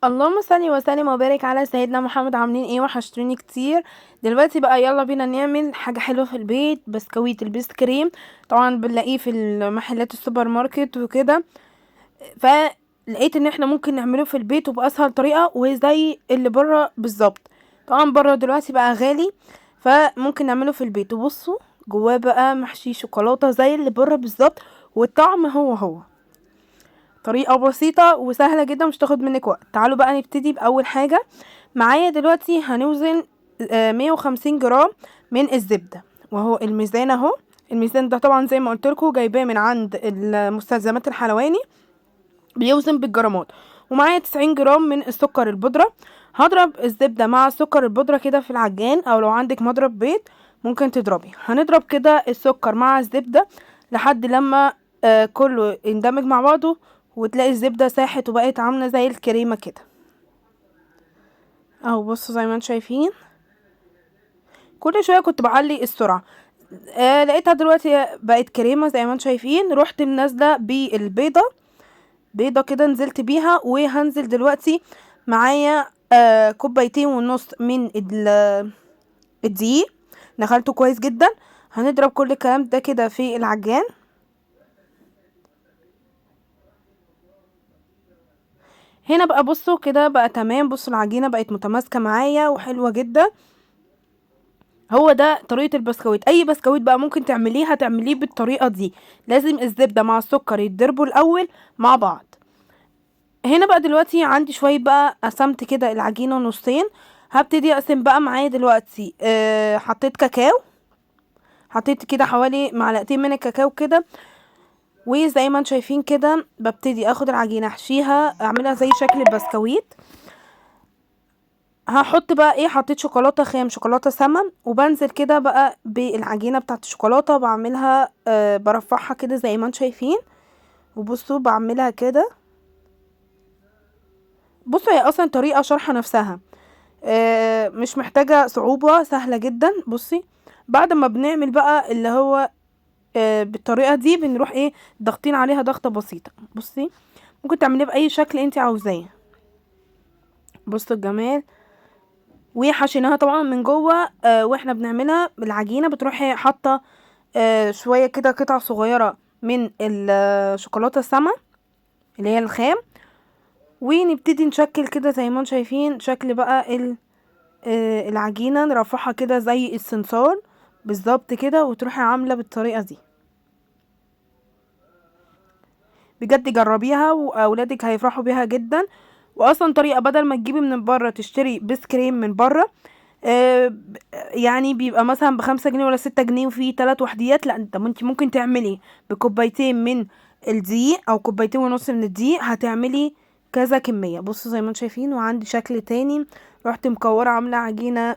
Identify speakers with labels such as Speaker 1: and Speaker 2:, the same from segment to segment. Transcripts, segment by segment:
Speaker 1: اللهم صل وسلم وبارك على سيدنا محمد. عاملين ايه؟ وحشتوني كتير. دلوقتي بقى يلا بينا نعمل حاجة حلوة في البيت، بسكويت البيست كريم. طبعا بنلاقيه في المحلات السوبر ماركت وكده، فلقيت ان احنا ممكن نعمله في البيت وبأسهل طريقة وزي اللي بره بالظبط. طبعا بره دلوقتي بقى غالي، فممكن نعمله في البيت. وبصوا جواه بقى محشي شوكولاتة زي اللي بره بالظبط، والطعم هو طريقة بسيطة وسهلة جدا، مش تاخد منك وقت. تعالوا بقى نبتدي بأول حاجة. معايا دلوقتي هنوزن 150 جرام من الزبدة، وهو الميزان اهو. الميزان ده طبعا زي ما قلت لكم جايباه من عند المستلزمات الحلواني، بيوزن بالجرامات. ومعايا 90 جرام من السكر البودرة. هضرب الزبدة مع السكر البودرة كده في العجان، او لو عندك مضرب بيت ممكن تضربي. هنضرب كده السكر مع الزبدة لحد لما كله يندمج مع بعضه، وتلاقي الزبدة ساحت وبقت عاملة زي الكريمة كده اهو. بصوا زي ما انتم شايفين، كل شوية كنت بعلي السرعة. لقيتها دلوقتي بقت كريمة زي ما انتم شايفين. رحت منزلة بالبيضة، بيضة كده نزلت بيها. وهنزل دلوقتي معايا 2.5 كوب من الدقيق، دخلته كويس جدا. هنضرب كل الكلام ده كده في العجان. هنا بقى بصوا كده بقى تمام. بصوا العجينة بقت متماسكة معايا وحلوة جدا. هو ده طريقة البسكويت. اي بسكويت بقى ممكن هتعمليه بالطريقة دي. لازم الزبدة مع السكر يتضربوا الاول مع بعض. هنا بقى دلوقتي عندي شوية بقى، قسمت كده العجينة نصين. هبتدي اقسم بقى. معايا دلوقتي حطيت كاكاو، حطيت كده حوالي معلقتين من الكاكاو كده. وزي ما انتم شايفين كده ببتدي اخد العجينة احشيها، اعملها زي شكل البسكويت. هحط بقى ايه، حطيت شوكولاته خام، شوكولاته سما، وبنزل كده بقى بالعجينه بتاعت الشوكولاته. بعملها برفعها كده زي ما انتم شايفين. وبصوا بعملها كده. بصوا هي اصلا طريقه شرح نفسها، مش محتاجه صعوبه، سهله جدا. بصي بعد ما بنعمل بقى اللي هو بالطريقه دي، بنروح ايه ضغطين عليها ضغطه بسيطه. بصي ممكن تعمليها باي شكل انت عاوزاه. بصوا الجمال. وحشيناها طبعا من جوه. واحنا بنعملها بالعجينه بتروحي حاطه شويه كده قطع صغيره من الشوكولاته السما اللي هي الخام. ونبتدي نشكل كده زي ما انتم شايفين شكل بقى العجينه. نرفعها كده زي الصنصال بالظبط كده، وتروحي عامله بالطريقه دي. بجد جربيها واولادك هيفرحوا بيها جدا. واصلا طريقه بدل ما تجيبي من بره تشتري بيس كريم من بره، يعني بيبقى مثلا ب5 جنيه ولا 6 جنيه وفيه 3 وحديات. لا انت ممكن تعملي بكوبايتين من الدقيق او كوبايتين ونص من الدقيق، هتعملي كذا كمية. بصوا زي ما انتم شايفين. وعندي شكل تاني، رحت مكورة عاملة عجينة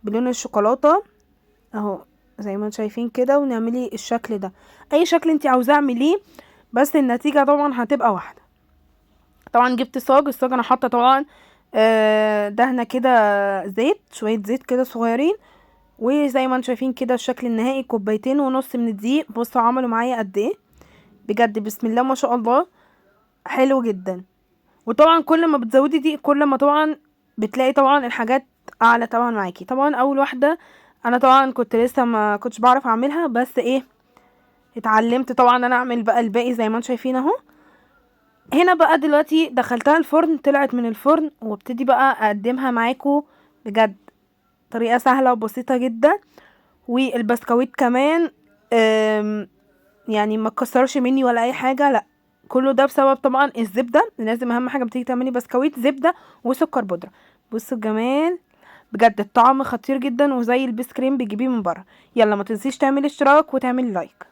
Speaker 1: بلون الشوكولاتة اهو زي ما انتم شايفين كده. ونعملي الشكل ده اي شكل انت عاوزاه اعمليه، بس النتيجة طبعا هتبقى واحدة. طبعا جبت الصاج انا حاطه طبعا دهنه كده زيت، شويه زيت كده صغيرين. وزي ما انتم شايفين كده الشكل النهائي، 2.5 كوب من الدقيق. بصوا عملوا معايا قد ايه، بجد بسم الله ما شاء الله، حلو جدا. وطبعا كل ما بتزودي دقيق كل ما طبعا بتلاقي طبعا الحاجات اعلى طبعا معاكي. طبعا اول واحده انا طبعا كنت لسه ما كنتش بعرف اعملها، بس ايه اتعلمت طبعا انا اعمل بقى الباقي زي ما انتم شايفين اهو. هنا بقى دلوقتي دخلتها الفرن، طلعت من الفرن، وابتدي بقى اقدمها معاكم. بجد طريقة سهلة وبسيطة جدا. والبسكويت كمان يعني ما تكسرش مني ولا اي حاجة، لا. كله ده بسبب طبعا الزبدة. لازم اهم حاجة بتيجي تعملي بسكويت زبدة وسكر بودرة. بصوا الجمال، بجد الطعم خطير جدا وزي البسكريم بتجيبيه من بره. يلا ما تنسيش تعملي اشتراك وتعملي لايك.